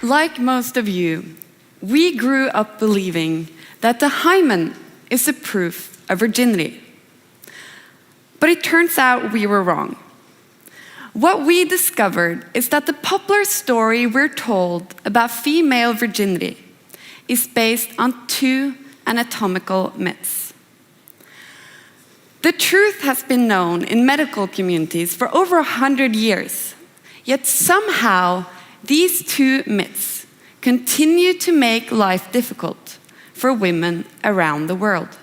Like most of you, we grew up believing that the hymen is a proof of virginity. But it turns out we were wrong. What we discovered is that the popular story we're told about female virginity is based on two anatomical myths. The truth has been known in medical communities for over 100 years, yet somehow these two myths continue to make life difficult for women around the world.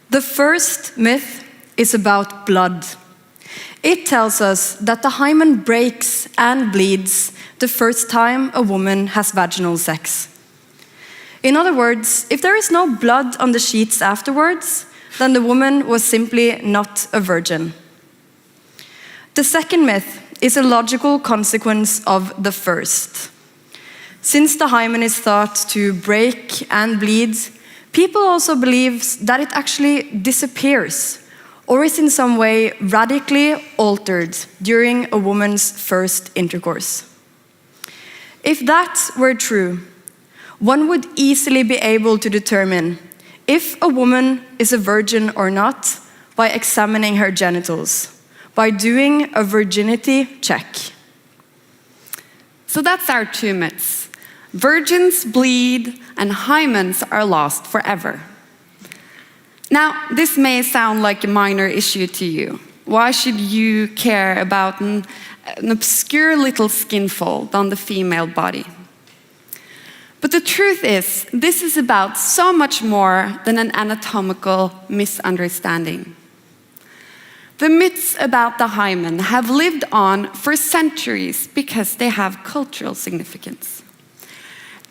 The first myth is about blood. It tells us that the hymen breaks and bleeds the first time a woman has vaginal sex. In other words, if there is no blood on the sheets afterwards, then the woman was simply not a virgin. The second myth is a logical consequence of the first. Since the hymen is thought to break and bleed, people also believe that it actually disappears or is in some way radically altered during a woman's first intercourse. If that were true, one would easily be able to determine if a woman is a virgin or not by examining her genitals, by doing a virginity check. So that's our two myths. Virgins bleed and hymens are lost forever. Now, this may sound like a minor issue to you. Why should you care about an obscure little skin fold on the female body? But the truth is, this is about so much more than an anatomical misunderstanding. The myths about the hymen have lived on for centuries because they have cultural significance.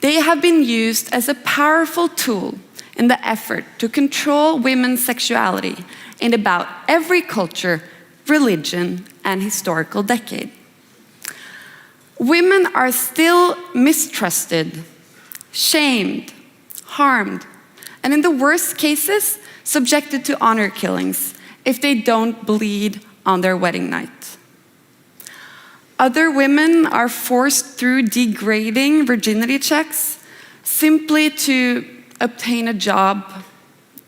They have been used as a powerful tool in the effort to control women's sexuality in about every culture, religion, and historical decade. Women are still mistrusted, shamed, harmed, and in the worst cases, subjected to honor killings if they don't bleed on their wedding night. Other women are forced through degrading virginity checks simply to obtain a job,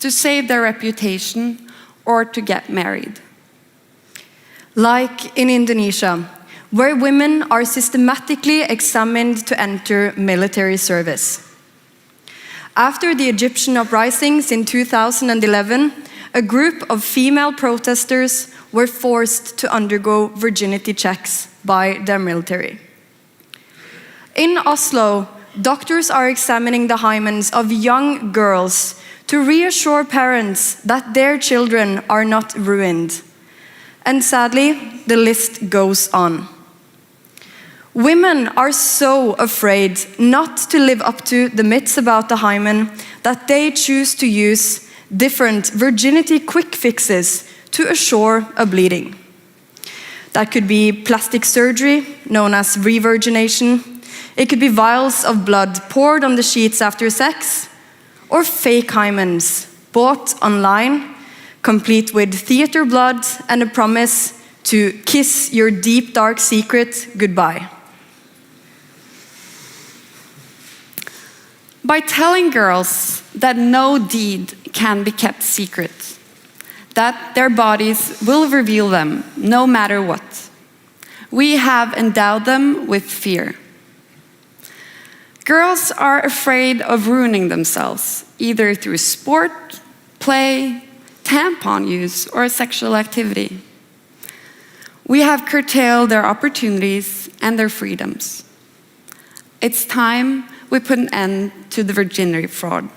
to save their reputation, or to get married. Like in Indonesia, where women are systematically examined to enter military service. After the Egyptian uprisings in 2011, a group of female protesters were forced to undergo virginity checks by their military. In Oslo, doctors are examining the hymens of young girls to reassure parents that their children are not ruined. And sadly, the list goes on. Women are so afraid not to live up to the myths about the hymen that they choose to use different virginity quick fixes to assure a bleeding. That could be plastic surgery, known as revirgination. It could be vials of blood poured on the sheets after sex, or fake hymens bought online, complete with theater blood and a promise to kiss your deep, dark secret goodbye. By telling girls that no deed can be kept secret, that their bodies will reveal them no matter what, we have endowed them with fear. Girls are afraid of ruining themselves, either through sport, play, tampon use, or sexual activity. We have curtailed their opportunities and their freedoms. It's time we put an end to the virginity fraud.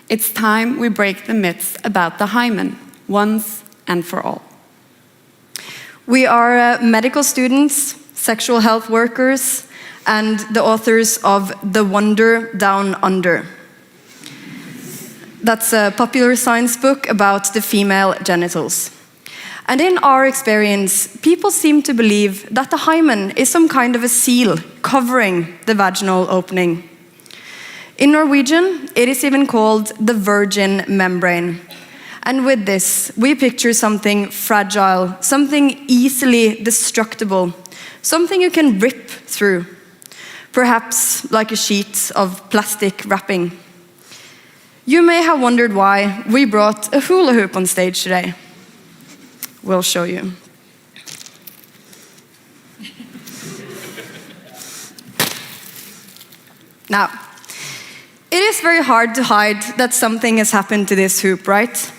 It's time we break the myths about the hymen, once and for all. We are medical students, sexual health workers, and the authors of The Wonder Down Under. That's a popular science book about the female genitals. And in our experience, people seem to believe that the hymen is some kind of a seal covering the vaginal opening. In Norwegian, it is even called the virgin membrane. And with this, we picture something fragile, something easily destructible, something you can rip through. perhaps like a sheet of plastic wrapping. You may have wondered why we brought a hula hoop on stage today. We'll show you. Now, it is very hard to hide that something has happened to this hoop, right?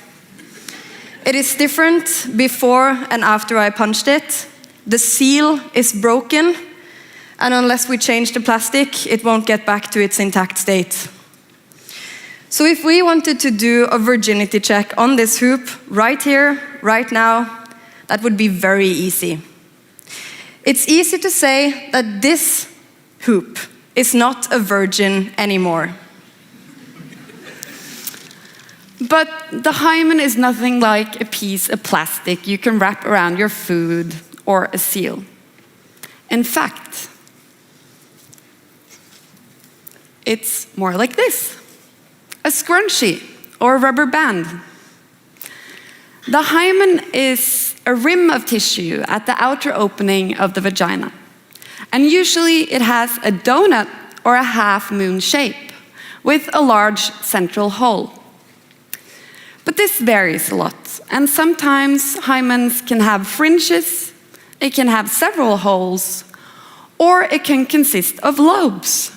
It is different before and after I punched it. The seal is broken, and unless we change the plastic, it won't get back to its intact state. So if we wanted to do a virginity check on this hoop right here, right now, that would be very easy. It's easy to say that this hoop is not a virgin anymore. But the hymen is nothing like a piece of plastic you can wrap around your food or a seal. In fact, it's more like this: a scrunchie or a rubber band. The hymen is a rim of tissue at the outer opening of the vagina. And usually it has a donut or a half-moon shape with a large central hole. But this varies a lot, and sometimes hymens can have fringes, it can have several holes, or it can consist of lobes.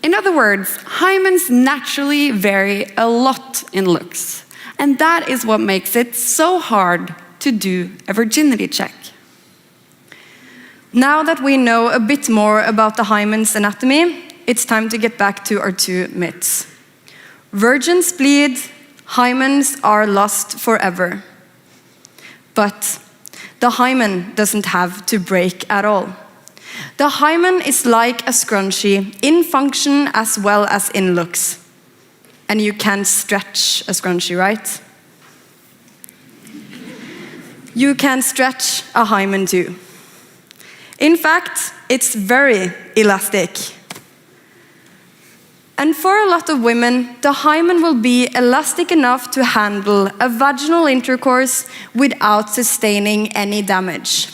In other words, hymens naturally vary a lot in looks, and that is what makes it so hard to do a virginity check. Now that we know a bit more about the hymen's anatomy, it's time to get back to our two myths. Virgins bleed, hymens are lost forever. But the hymen doesn't have to break at all. The hymen is like a scrunchie in function as well as in looks. And you can stretch a scrunchie, right? You can stretch a hymen too. In fact, it's very elastic. And for a lot of women, the hymen will be elastic enough to handle a vaginal intercourse without sustaining any damage.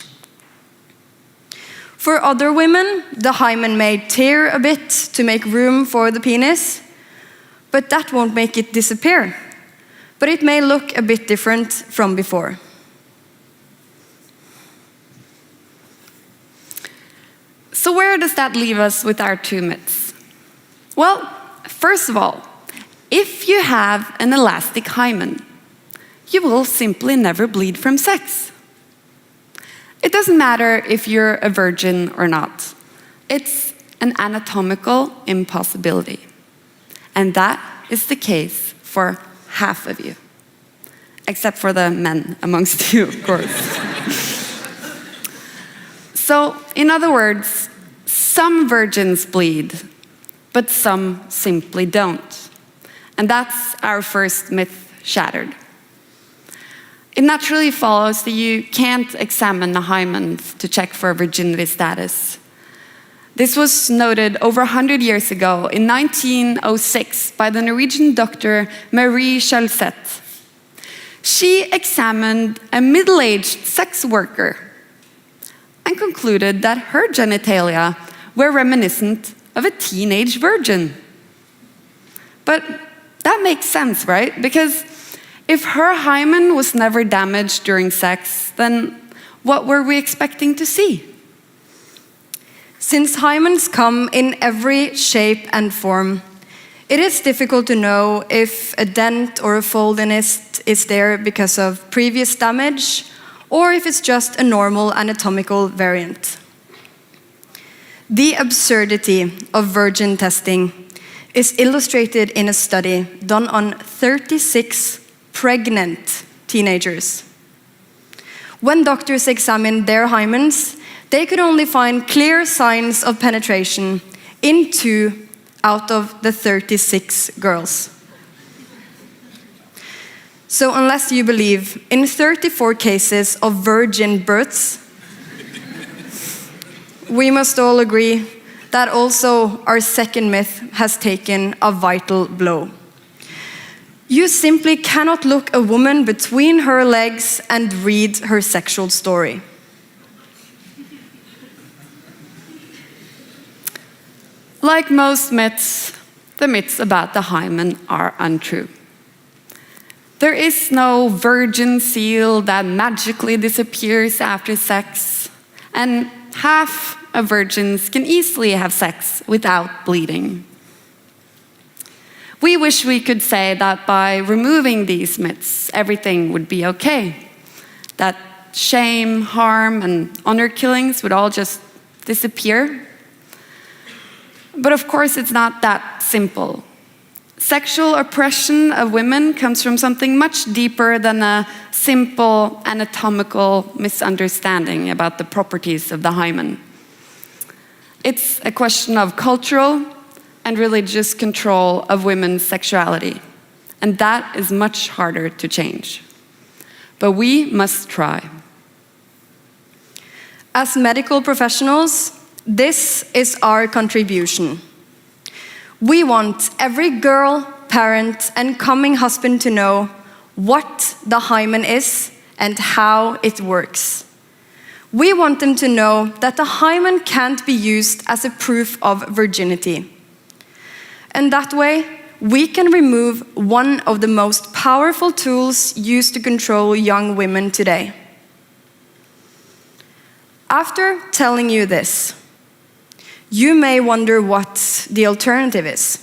For other women, the hymen may tear a bit to make room for the penis, but that won't make it disappear. But it may look a bit different from before. So where does that leave us with our two myths? Well, first of all, if you have an elastic hymen, you will simply never bleed from sex. It doesn't matter if you're a virgin or not. It's an anatomical impossibility. And that is the case for half of you. Except for the men amongst you, of course. So, in other words, some virgins bleed, but some simply don't. And that's our first myth shattered. It naturally follows that you can't examine the hymen to check for virginity status. This was noted over 100 years ago, in 1906, by the Norwegian doctor Marie Schølseth. She examined a middle-aged sex worker and concluded that her genitalia were reminiscent of a teenage virgin. But that makes sense, right? Because if her hymen was never damaged during sex, then what were we expecting to see? Since hymens come in every shape and form, it is difficult to know if a dent or a fold in it is there because of previous damage, or if it's just a normal anatomical variant. The absurdity of virgin testing is illustrated in a study done on 36 pregnant teenagers. When doctors examined their hymens, they could only find clear signs of penetration in 2 out of the 36 girls. So unless you believe in 34 cases of virgin births, we must all agree that also our second myth has taken a vital blow. You simply cannot look a woman between her legs and read her sexual story. Like most myths, the myths about the hymen are untrue. There is no virgin seal that magically disappears after sex, and half of virgins can easily have sex without bleeding. We wish we could say that by removing these myths, everything would be okay, that shame, harm, and honor killings would all just disappear. But of course, it's not that simple. Sexual oppression of women comes from something much deeper than a simple anatomical misunderstanding about the properties of the hymen. It's a question of cultural and religious control of women's sexuality, and that is much harder to change. But we must try. As medical professionals, this is our contribution. We want every girl, parent, and coming husband to know what the hymen is and how it works. We want them to know that the hymen can't be used as a proof of virginity. And that way, we can remove one of the most powerful tools used to control young women today. After telling you this, you may wonder what the alternative is.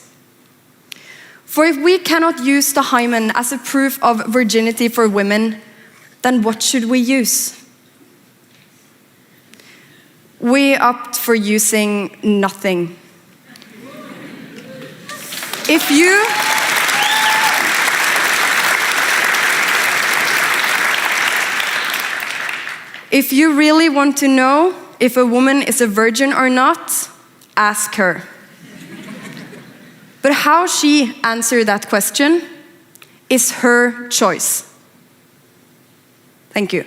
For if we cannot use the hymen as a proof of virginity for women, then what should we use? We opt for using nothing. If you really want to know if a woman is a virgin or not, ask her. But how she answers that question is her choice. Thank you.